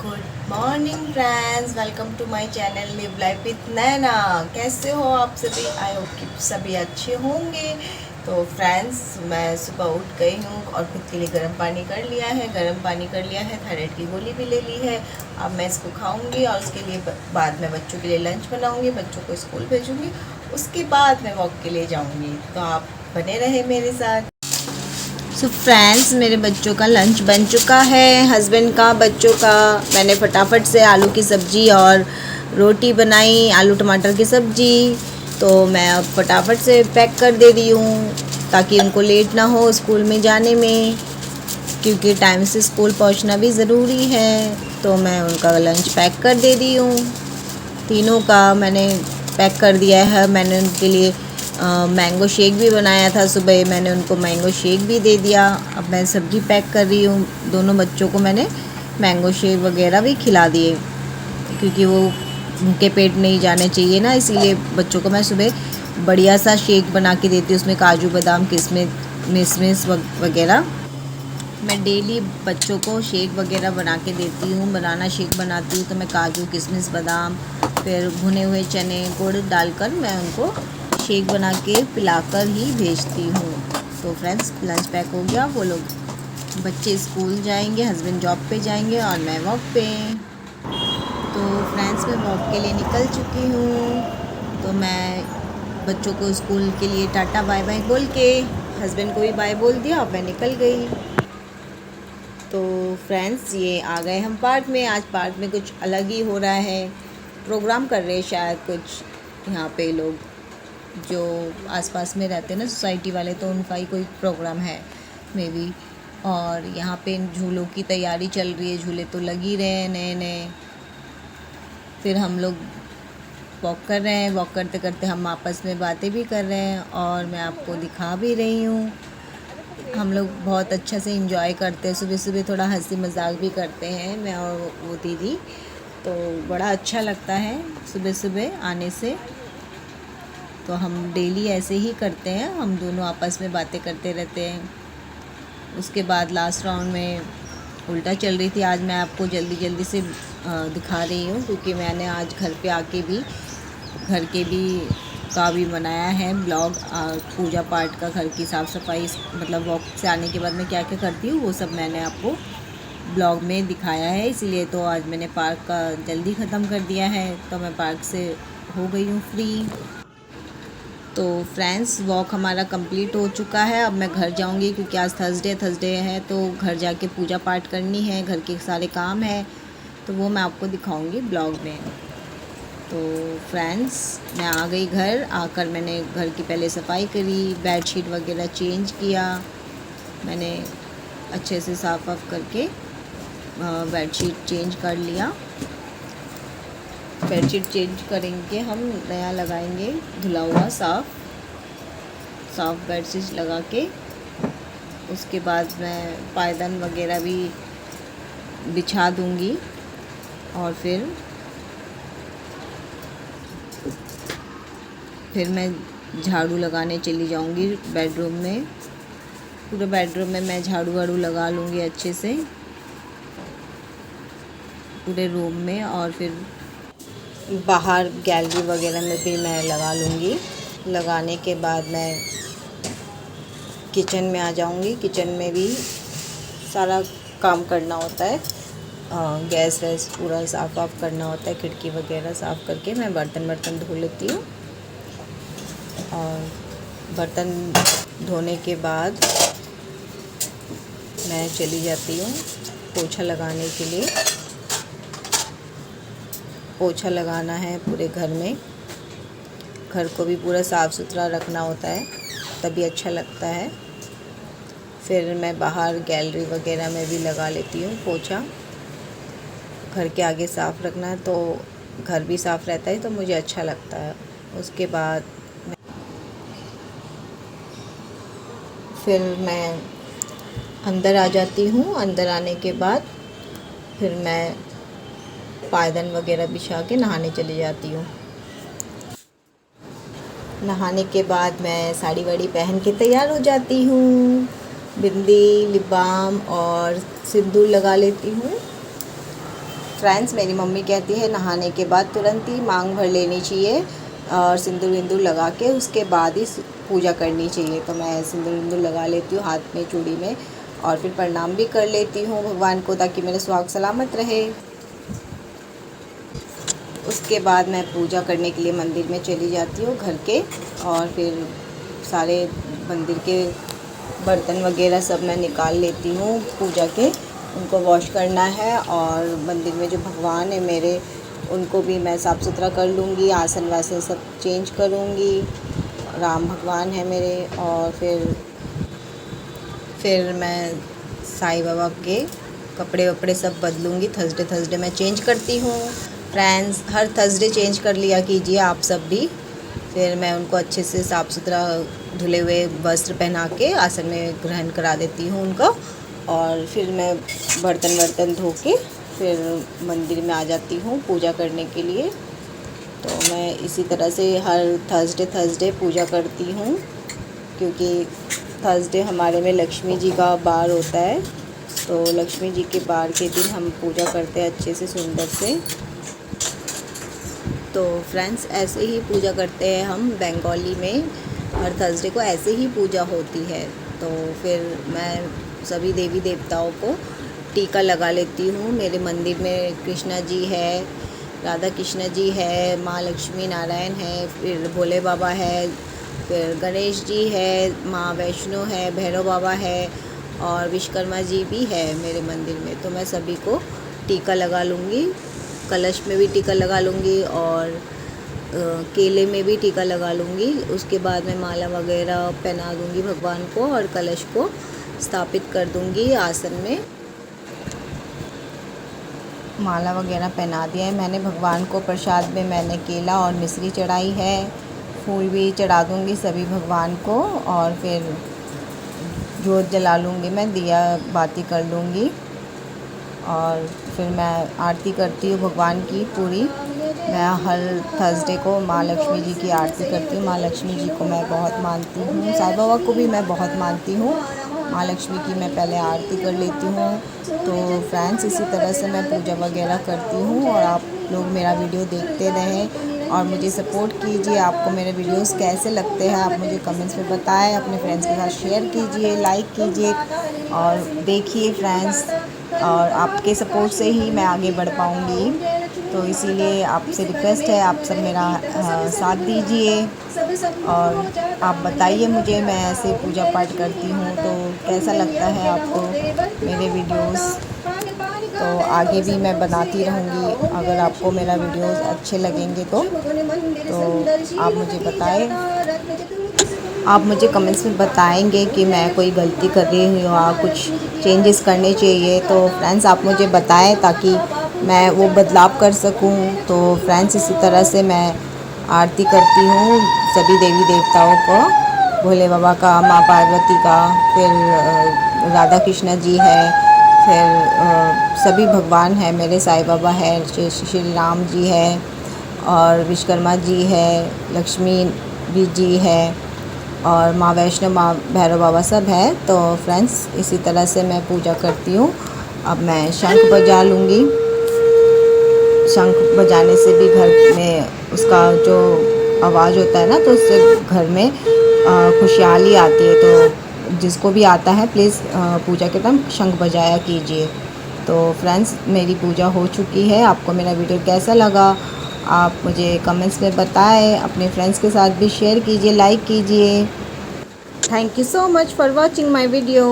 Good morning friends, welcome to my channel live life with Naina. कैसे हो आप सभी? आई होप कि सभी अच्छे होंगे। तो फ्रेंड्स, मैं सुबह उठ गई हूँ और खुद के लिए गर्म पानी कर लिया है। थायराइड की गोली भी ले ली है। अब मैं इसको खाऊंगी और उसके लिए बाद में बच्चों के लिए लंच बनाऊंगी, बच्चों को स्कूल भेजूंगी। उसके बाद मैं वॉक के लिए जाऊंगी। तो आप बने रहे मेरे साथ। सो फ्रेंड्स, मेरे बच्चों का लंच बन चुका है, हस्बैंड का, बच्चों का। मैंने फटाफट से आलू की सब्ज़ी और रोटी बनाई, आलू टमाटर की सब्ज़ी। तो मैं अब फटाफट से पैक कर दे रही हूँ ताकि उनको लेट ना हो स्कूल में जाने में, क्योंकि टाइम से स्कूल पहुँचना भी ज़रूरी है। तो मैं उनका लंच पैक कर दे रही हूँ। तीनों का मैंने पैक कर दिया है। मैंने उनके लिए मैंगो शेक भी बनाया था सुबह, मैंने उनको मैंगो शेक भी दे दिया। अब मैं सब्ज़ी पैक कर रही हूँ। दोनों बच्चों को मैंने मैंगो शेक वगैरह भी खिला दिए, क्योंकि वो उनके पेट नहीं जाने चाहिए ना, इसीलिए बच्चों को मैं सुबह बढ़िया सा शेक बना के देती हूँ। उसमें काजू बादाम किशमिश वगैरह। मैं डेली बच्चों को शेक वगैरह बना के देती हूँ। बनाना शेक बनाती हूँ तो मैं काजू किशमिश बादाम, फिर भुने हुए चने, गुड़ डालकर मैं उनको शेक बना के पिलाकर ही भेजती हूँ। तो फ्रेंड्स, लंच पैक हो गया। वो लोग बच्चे स्कूल जाएंगे, हस्बैंड जॉब पे जाएंगे और मैं वॉक पे। तो फ्रेंड्स, मैं वॉक के लिए निकल चुकी हूँ। तो मैं बच्चों को स्कूल के लिए टाटा बाय बाय बोल के, हस्बैंड को भी बाय बोल दिया और मैं निकल गई। तो फ्रेंड्स, ये आ गए हम पार्क में। आज पार्क में कुछ अलग ही हो रहा है, प्रोग्राम कर रहे हैं शायद कुछ यहाँ पे लोग जो आसपास में रहते हैं ना, सोसाइटी वाले, तो उनका ही कोई प्रोग्राम है मे बी। और यहाँ पे झूलों की तैयारी चल रही है, झूले तो लग ही रहे हैं नए नए। फिर हम लोग वॉक कर रहे हैं, वॉक करते करते हम आपस में बातें भी कर रहे हैं और मैं आपको दिखा भी रही हूँ। हम लोग बहुत अच्छा से इंजॉय करते हैं, सुबह सुबह थोड़ा हंसी मजाक भी करते हैं मैं और वो दीदी। तो बड़ा अच्छा लगता है सुबह सुबह आने से। तो हम डेली ऐसे ही करते हैं, हम दोनों आपस में बातें करते रहते हैं। उसके बाद लास्ट राउंड में उल्टा चल रही थी। आज मैं आपको जल्दी जल्दी से दिखा रही हूँ, क्योंकि मैंने आज घर पे आके भी घर के भी का भी बनाया है ब्लॉग। पूजा पाठ का, घर की साफ़ सफाई, मतलब वॉक से आने के बाद मैं क्या क्या करती हूँ वो सब मैंने आपको ब्लॉग में दिखाया है। इसीलिए तो आज मैंने पार्क का जल्दी ख़त्म कर दिया है। तो मैं पार्क से हो गई हूँ फ्री। तो फ्रेंड्स, वॉक हमारा कंप्लीट हो चुका है। अब मैं घर जाऊंगी, क्योंकि आज थर्सडे है, तो घर जाके पूजा पाठ करनी है, घर के सारे काम है, तो वो मैं आपको दिखाऊंगी ब्लॉग में। तो फ्रेंड्स, मैं आ गई घर। आकर मैंने घर की पहले सफाई करी, बेडशीट वगैरह चेंज किया। मैंने अच्छे से साफ़ वाफ करके बेडशीट चेंज कर लिया। बेडशीट चेंज करेंगे, हम नया लगाएंगे, धुला हुआ साफ़ बेडशीट लगा के। उसके बाद मैं पायदान वगैरह भी बिछा दूंगी और फिर मैं झाड़ू लगाने चली जाऊंगी बेडरूम में। पूरे बेडरूम में मैं झाड़ू वाड़ू लगा लूँगी अच्छे से, पूरे रूम में। और फिर बाहर गैलरी वगैरह में भी मैं लगा लूँगी। लगाने के बाद मैं किचन में आ जाऊँगी। किचन में भी सारा काम करना होता है, गैस वैस पूरा साफ़ वाफ करना होता है। खिड़की वगैरह साफ़ करके मैं बर्तन धो लेती हूँ। और बर्तन धोने के बाद मैं चली जाती हूँ पोछा लगाने के लिए। पोछा लगाना है पूरे घर में, घर को भी पूरा साफ़ सुथरा रखना होता है, तभी अच्छा लगता है। फिर मैं बाहर गैलरी वगैरह में भी लगा लेती हूँ पोछा। घर के आगे साफ़ रखना है तो घर भी साफ़ रहता है, तो मुझे अच्छा लगता है। उसके बाद फिर मैं अंदर आ जाती हूँ। अंदर आने के बाद फिर मैं पायदान वगैरह बिछा के नहाने चली जाती हूँ। नहाने के बाद मैं साड़ी वाड़ी पहन के तैयार हो जाती हूँ। बिंदी, लिप बाम और सिंदूर लगा लेती हूँ। फ्रेंड्स, मेरी मम्मी कहती है नहाने के बाद तुरंत ही मांग भर लेनी चाहिए और सिंदूर विंदूर लगा के उसके बाद ही पूजा करनी चाहिए। तो मैं सिंदूर विंदूर लगा लेती हूँ हाथ में, चूड़ी में, और फिर प्रणाम भी कर लेती हूँ भगवान को ताकि मेरा सुहाग सलामत रहे। उसके बाद मैं पूजा करने के लिए मंदिर में चली जाती हूँ घर के, और फिर सारे मंदिर के बर्तन वगैरह सब मैं निकाल लेती हूँ पूजा के, उनको वॉश करना है। और मंदिर में जो भगवान है मेरे, उनको भी मैं साफ़ सुथरा कर लूँगी, आसन वासन सब चेंज करूँगी। राम भगवान है मेरे। और फिर मैं साईं बाबा के कपड़े वपड़े सब बदलूँगी। थर्सडे मैं चेंज करती हूँ फ्रेंड्स, हर थर्सडे चेंज कर लिया कीजिए आप सब भी। फिर मैं उनको अच्छे से साफ़ सुथरा धुले हुए वस्त्र पहना के आसन में ग्रहण करा देती हूँ उनका। और फिर मैं बर्तन धो के फिर मंदिर में आ जाती हूँ पूजा करने के लिए। तो मैं इसी तरह से हर थर्सडे पूजा करती हूँ, क्योंकि थर्सडे हमारे में लक्ष्मी जी का बार होता है। तो लक्ष्मी जी के बार के दिन हम पूजा करते हैं अच्छे से, सुंदर से। तो फ्रेंड्स, ऐसे ही पूजा करते हैं हम बंगाली में, हर थर्सडे को ऐसे ही पूजा होती है। तो फिर मैं सभी देवी देवताओं को टीका लगा लेती हूँ। मेरे मंदिर में कृष्णा जी है, राधा कृष्ण जी है, माँ लक्ष्मी नारायण है, फिर भोले बाबा है, फिर गणेश जी है, माँ वैष्णो है, भैरव बाबा है, और विश्वकर्मा जी भी है मेरे मंदिर में। तो मैं सभी को टीका लगा लूँगी, कलश में भी टीका लगा लूँगी और केले में भी टीका लगा लूँगी। उसके बाद मैं माला वगैरह पहना दूँगी भगवान को और कलश को स्थापित कर दूँगी आसन में। माला वगैरह पहना दिया है मैंने भगवान को। प्रसाद में मैंने केला और मिश्री चढ़ाई है, फूल भी चढ़ा दूँगी सभी भगवान को, और फिर जोत जला लूँगी, मैं दिया बाती कर लूँगी। और फिर मैं आरती करती हूँ भगवान की पूरी। मैं हर थर्सडे को माँ लक्ष्मी जी की आरती करती हूँ। माँ लक्ष्मी जी को मैं बहुत मानती हूँ, साईं बाबा को भी मैं बहुत मानती हूँ। माँ लक्ष्मी की मैं पहले आरती कर लेती हूँ। तो फ्रेंड्स, इसी तरह से मैं पूजा वगैरह करती हूँ, और आप लोग मेरा वीडियो देखते रहें और मुझे सपोर्ट कीजिए। आपको मेरे वीडियोस कैसे लगते हैं आप मुझे कमेंट्स में बताएं, अपने फ्रेंड्स के साथ शेयर कीजिए, लाइक कीजिए और देखिए फ्रेंड्स। और आपके सपोर्ट से ही मैं आगे बढ़ पाऊँगी, तो इसीलिए आपसे रिक्वेस्ट है आप सब मेरा साथ दीजिए। और आप बताइए मुझे, मैं ऐसे पूजा पाठ करती हूँ तो कैसा लगता है आपको मेरे वीडियोस। तो आगे भी मैं बनाती रहूँगी, अगर आपको मेरा वीडियोस अच्छे लगेंगे तो आप मुझे बताएं। आप मुझे कमेंट्स में बताएंगे कि मैं कोई गलती कर रही हूँ या कुछ चेंजेस करने चाहिए। तो फ्रेंड्स, आप मुझे बताएं ताकि मैं वो बदलाव कर सकूँ। तो फ्रेंड्स, इसी तरह से मैं आरती करती हूँ सभी देवी देवताओं को, भोले बाबा का, माँ पार्वती का, फिर राधा कृष्ण जी है, फिर सभी भगवान हैं मेरे, साईं बाबा है, श्री राम जी है, और विश्वकर्मा जी है, लक्ष्मी जी है, और माँ वैष्णो, माँ भैरव बाबा सब है। तो फ्रेंड्स, इसी तरह से मैं पूजा करती हूँ। अब मैं शंख बजा लूँगी। शंख बजाने से भी घर में उसका जो आवाज़ होता है ना, तो उससे घर में खुशहाली आती है। तो जिसको भी आता है प्लीज़ पूजा के टाइम शंख बजाया कीजिए। तो फ्रेंड्स, मेरी पूजा हो चुकी है। आपको मेरा वीडियो कैसा लगा आप मुझे कमेंट्स में बताएं, अपने फ्रेंड्स के साथ भी शेयर कीजिए, लाइक कीजिए। Thank you so much for watching my video.